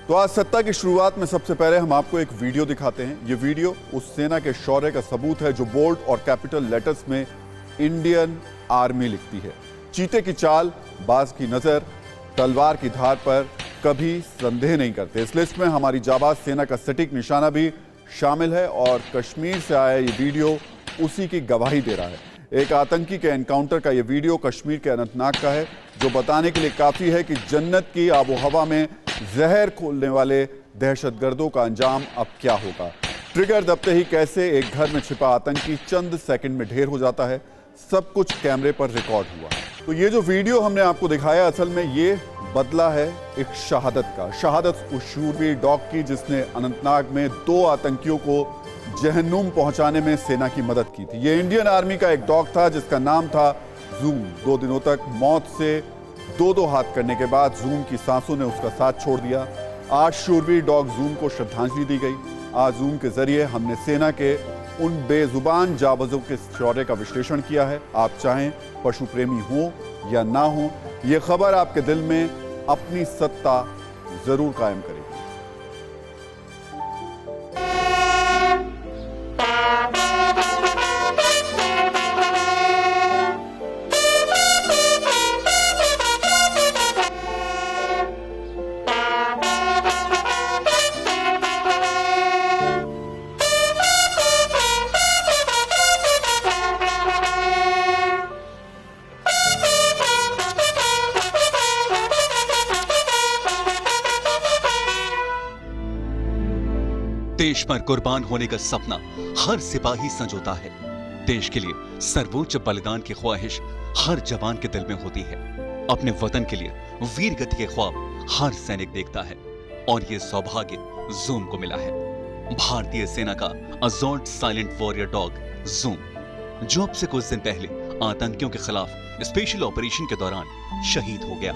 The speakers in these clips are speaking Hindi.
तो आज सत्ता की शुरुआत में सबसे पहले हम आपको एक वीडियो दिखाते हैं। ये वीडियो उस सेना के शौर्य का सबूत है जो बोल्ड और कैपिटल लेटर्स में इंडियन आर्मी लिखती है। चीते की चाल, बाज की नजर, तलवार की धार पर कभी संदेह नहीं करते। इस लिस्ट में हमारी जाबाज सेना का सटीक निशाना भी शामिल है और कश्मीर से आया ये वीडियो उसी की गवाही दे रहा है। एक आतंकी के एनकाउंटर का ये वीडियो कश्मीर के अनंतनाग का है, जो बताने के लिए काफी है कि जन्नत की आबोहवा में जहर खोलने वाले दहशतगर्दों का अंजाम अब क्या होगा। ट्रिगर दबते ही कैसे एक घर में छिपा आतंकी चंद सेकंड में ढेर हो जाता है, सब कुछ कैमरे पर रिकॉर्ड हुआ। तो ये जो वीडियो हमने आपको दिखाया, असल में ये बदला है एक शहादत का। शहादत उस शूरवीर डॉग की जिसने अनंतनाग में 2 आतंकियों को जहन्नुम पहुंचाने में सेना की मदद की थी। ये इंडियन आर्मी का एक डॉग था जिसका नाम था जूम। 2 दिनों तक मौत से 2-2 हाथ करने के बाद जूम की सांसों ने उसका साथ छोड़ दिया। आज शूरवीर डॉग जूम को श्रद्धांजलि दी गई। आज जूम के जरिए हमने सेना के उन बेजुबान जाबाजों के शौर्य का विश्लेषण किया है। आप चाहें पशु प्रेमी हो या ना हो, ये खबर आपके दिल में अपनी सत्ता जरूर कायम करेगी। देश पर कुर्बान होने का सपना हर सिपाही संजोता है। देश के लिए सर्वोच्च बलिदान की ख्वाहिश हर जवान के दिल में होती है। अपने वतन के लिए वीर गति के ख्वाब हर सैनिक देखता है और ये सौभाग्य जूम को मिला है। भारतीय सेना का assault silent warrior dog zoom, जो अब से कुछ दिन पहले आतंकियों के खिलाफ स्पेशल ऑपरेशन के दौरान शहीद हो गया।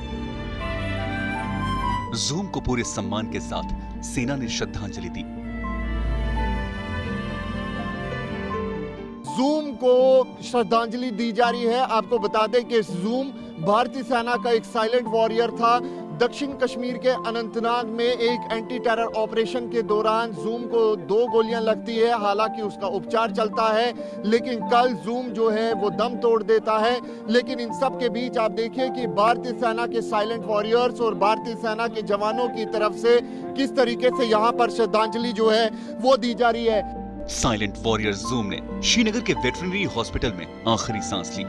जूम को पूरे सम्मान के साथ सेना ने श्रद्धांजलि दी। जूम को श्रद्धांजलि दी जा रही है। आपको बता दें कि जूम भारतीय सेना का एक साइलेंट वॉरियर था। दक्षिण कश्मीर के अनंतनाग में एक एंटी टेरर ऑपरेशन के दौरान जूम को 2 गोलियां लगती है। हालांकि उसका उपचार चलता है, लेकिन कल जूम जो है वो दम तोड़ देता है। लेकिन इन सब के बीच आप देखिए कि भारतीय सेना के साइलेंट वॉरियर्स और भारतीय सेना के जवानों की तरफ से किस तरीके से यहाँ पर श्रद्धांजलि जो है वो दी जा रही है। साइलेंट वॉरियर जूम ने श्रीनगर के वेटरनरी हॉस्पिटल में आखिरी सांस ली।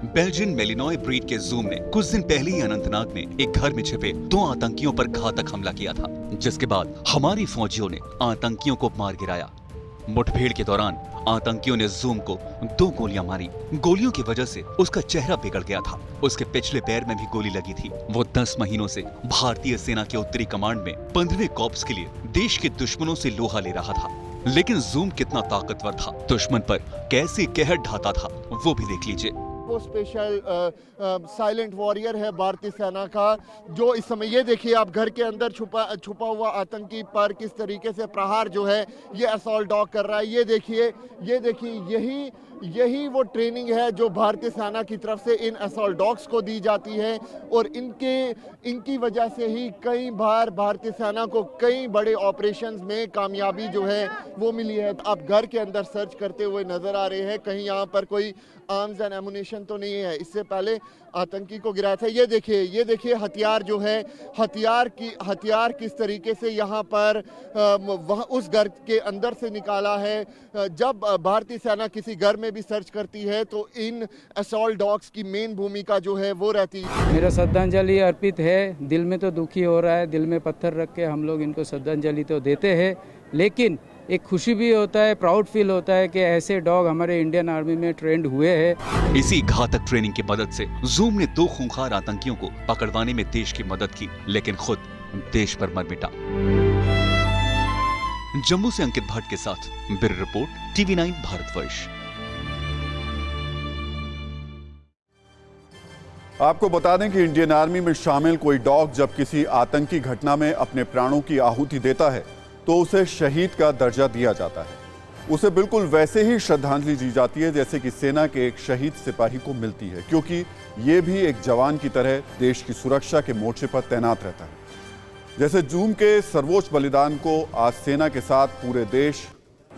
बेल्जियन मेलिनॉय ब्रीड के जूम ने कुछ दिन पहले ही अनंतनाग में एक घर में छिपे 2 आतंकियों पर घातक हमला किया था, जिसके बाद हमारी फौजियों ने आतंकियों को मार गिराया। मुठभेड़ के दौरान आतंकियों ने जूम को 2 गोलियां मारी। गोलियों की वजह से उसका चेहरा बिगड़ गया था। उसके पिछले पैर में भी गोली लगी थी। वो 10 महीनों से भारतीय सेना के उत्तरी कमांड में 15वें कॉर्प्स के लिए देश के दुश्मनों से लोहा ले रहा था। लेकिन जूम कितना ताकतवर था, दुश्मन पर कैसे कहर ढाता था, वो भी देख लीजिए। वो स्पेशल साइलेंट वॉरियर है भारतीय सेना का, जो इस समय ये देखिए आप घर के अंदर छुपा हुआ आतंकी पर किस तरीके से प्रहार जो है ये असॉल्ट डॉग कर रहा है। ये देखिए यही वो ट्रेनिंग है जो भारतीय सेना की तरफ से इन असॉल्ट डॉग्स को दी जाती है और इनकी वजह से ही कई बार भारतीय सेना को कई बड़े ऑपरेशंस में कामयाबी जो है वो मिली है। आप घर के अंदर सर्च करते हुए नजर आ रहे हैं, कहीं यहाँ पर कोई आर्म्स एंड एमुनेशन तो नहीं है। इससे पहले आतंकी को गिराया था। ये देखिए हथियार जो है, हथियार किस तरीके से यहाँ पर वहाँ उस घर के अंदर से निकाला है। जब भारतीय सेना किसी घर में भी सर्च करती है तो इन असॉल्ट डॉग्स की मेन भूमिका जो है वो रहती है। मेरा श्रद्धांजलि अर्पित है। दिल में तो दुखी हो रहा है, दिल में पत्थर रख के हम लोग इनको श्रद्धांजलि तो देते हैं, लेकिन एक खुशी भी होता है, प्राउड फील होता है कि ऐसे डॉग हमारे इंडियन आर्मी में ट्रेंड हुए हैं। इसी घातक ट्रेनिंग की मदद से जूम ने 2 खूंखार आतंकियों को पकड़वाने में देश की मदद की, लेकिन खुद देश पर मर मिटा। जम्मू से अंकित भट्ट के साथ ब्यूरो रिपोर्ट, TV9 भारतवर्ष। आपको बता दें कि इंडियन आर्मी में शामिल कोई डॉग जब किसी आतंकी घटना में अपने प्राणों की आहुति देता है तो उसे शहीद का दर्जा दिया जाता है। उसे बिल्कुल वैसे ही श्रद्धांजलि दी जाती है जैसे कि सेना के एक शहीद सिपाही को मिलती है, क्योंकि ये भी एक जवान की तरह देश की सुरक्षा के मोर्चे पर तैनात रहता है। जैसे जूम के सर्वोच्च बलिदान को आज सेना के साथ पूरे देश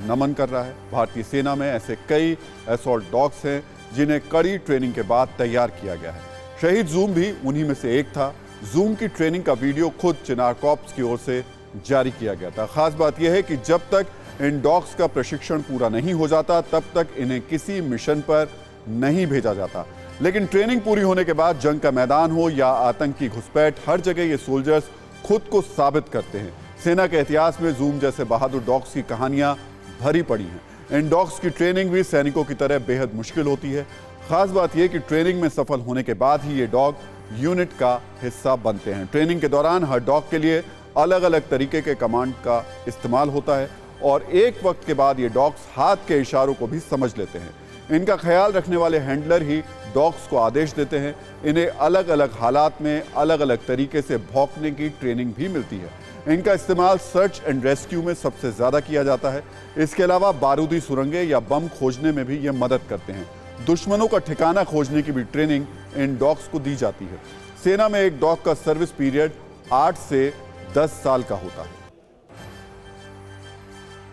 नमन कर रहा है। भारतीय सेना में ऐसे कई असॉल्ट डॉग्स हैं जिन्हें कड़ी ट्रेनिंग के बाद तैयार किया गया है। शहीद जूम भी उन्हीं में से एक था। जूम की ट्रेनिंग का वीडियो खुद चिनार कॉर्प्स की ओर से जारी किया गया था। खास बात यह है कि जब तक इन डॉग्स का प्रशिक्षण पूरा नहीं हो जाता तब तक इन्हें किसी मिशन पर नहीं भेजा जाता, लेकिन ट्रेनिंग पूरी होने के बाद जंग का मैदान हो या आतंकी घुसपैठ, हर जगह ये सोल्जर्स खुद को साबित करते हैं। सेना के इतिहास में जूम जैसे बहादुर डॉग्स की कहानियां भरी पड़ी हैं। इन डॉग्स की ट्रेनिंग भी सैनिकों की तरह बेहद मुश्किल होती है। खास बात यह कि ट्रेनिंग में सफल होने के बाद ही ये डॉग यूनिट का हिस्सा बनते हैं। ट्रेनिंग के दौरान हर डॉग के लिए अलग अलग तरीके के कमांड का इस्तेमाल होता है और एक वक्त के बाद ये डॉग्स हाथ के इशारों को भी समझ लेते हैं। इनका ख्याल रखने वाले हैंडलर ही डॉग्स को आदेश देते हैं। इन्हें अलग अलग हालात में अलग अलग तरीके से भौंकने की ट्रेनिंग भी मिलती है। इनका इस्तेमाल सर्च एंड रेस्क्यू में सबसे ज़्यादा किया जाता है। इसके अलावा बारूदी सुरंगें या बम खोजने में भी ये मदद करते हैं। दुश्मनों का ठिकाना खोजने की भी ट्रेनिंग इन डॉग्स को दी जाती है। सेना में एक डॉग का सर्विस पीरियड 8 से 10 साल का होता है।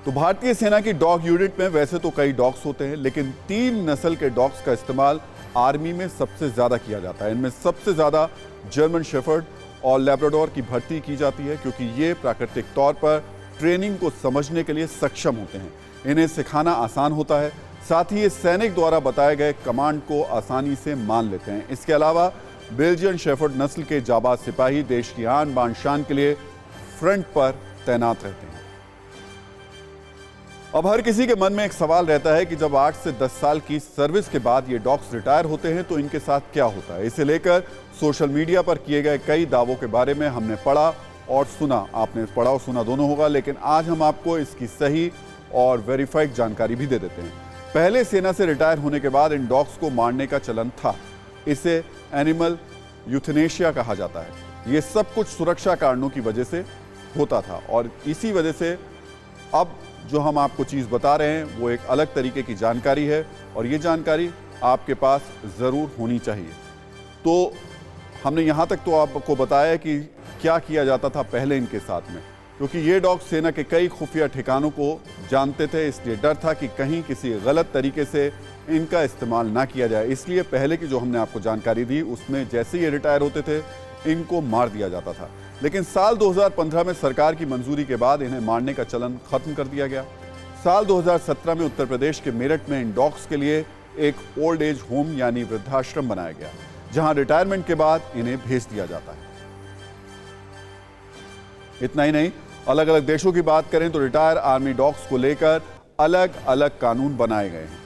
तो भारतीय सेना की डॉग यूनिट में वैसे तो कई डॉग्स होते हैं, लेकिन 3 नस्ल के डॉग्स का इस्तेमाल आर्मी में सबसे ज्यादा किया जाता है। इनमें सबसे ज्यादा जर्मन शेफर्ड और लैब्राडोर की भर्ती की जाती है, क्योंकि ये प्राकृतिक तौर पर ट्रेनिंग को समझने के लिए सक्षम होते हैं। इन्हें सिखाना आसान होता है, साथ ही ये सैनिक द्वारा बताए गए कमांड को आसानी से मान लेते हैं। इसके अलावा बेल्जियन शेफर्ड नस्ल के जाबाज सिपाही देश की आन बान शान के लिए फ्रंट पर तैनात रहते हैं। अब हर किसी के मन में एक सवाल रहता है कि जब 8 से 10 साल की सर्विस के बाद ये डॉग्स रिटायर होते हैं तो इनके साथ क्या होता है। इसे लेकर सोशल मीडिया पर किए गए कई दावों के बारे में हमने पढ़ा और सुना। आपने पढ़ा और सुना दोनों होगा, लेकिन आज हम आपको इसकी सही और वेरीफाइड जानकारी भी दे देते हैं। पहले सेना से रिटायर होने के बाद इन डॉग्स को मारने का चलन था। इसे एनिमल यूथनेशिया कहा जाता है। ये सब कुछ सुरक्षा कारणों की वजह से होता था और इसी वजह से अब जो हम आपको चीज़ बता रहे हैं वो एक अलग तरीके की जानकारी है और ये जानकारी आपके पास ज़रूर होनी चाहिए। तो हमने यहाँ तक तो आपको बताया कि क्या किया जाता था पहले इनके साथ में, क्योंकि ये डॉग सेना के कई खुफिया ठिकानों को जानते थे, इसलिए डर था कि कहीं किसी गलत तरीके से इनका इस्तेमाल ना किया जाए। इसलिए पहले की जो हमने आपको जानकारी दी उसमें जैसे ये रिटायर होते थे इनको मार दिया जाता था, लेकिन साल 2015 में सरकार की मंजूरी के बाद इन्हें मारने का चलन खत्म कर दिया गया। साल 2017 में उत्तर प्रदेश के मेरठ में इन डॉग्स के लिए एक ओल्ड एज होम यानी वृद्धाश्रम बनाया गया, जहां रिटायरमेंट के बाद इन्हें भेज दिया जाता है। इतना ही नहीं, अलग अलग देशों की बात करें तो रिटायर आर्मी डॉग्स को लेकर अलग अलग कानून बनाए गए हैं।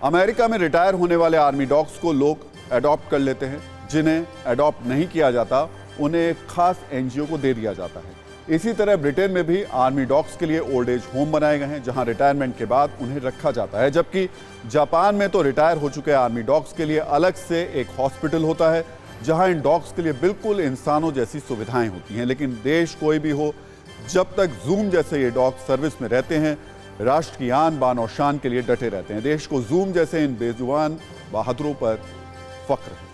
अमेरिका में रिटायर होने वाले आर्मी डॉग्स को लोग अडॉप्ट कर लेते हैं। जिन्हें अडॉप्ट नहीं किया जाता उन्हें एक खास एनजीओ को दे दिया जाता है। इसी तरह ब्रिटेन में भी आर्मी डॉग्स के लिए ओल्ड एज होम बनाए गए हैं, जहां रिटायरमेंट के बाद उन्हें रखा जाता है। जबकि जापान में तो रिटायर हो चुके आर्मी डॉग्स के लिए अलग से एक हॉस्पिटल होता है, जहां इन डॉग्स के लिए बिल्कुल इंसानों जैसी सुविधाएं होती हैं। लेकिन देश कोई भी हो, जब तक जूम जैसे ये डॉग सर्विस में रहते हैं, राष्ट्र की आन बान और शान के लिए डटे रहते हैं। देश को जूम जैसे इन बेजुबान बहादुरों पर फख्र है।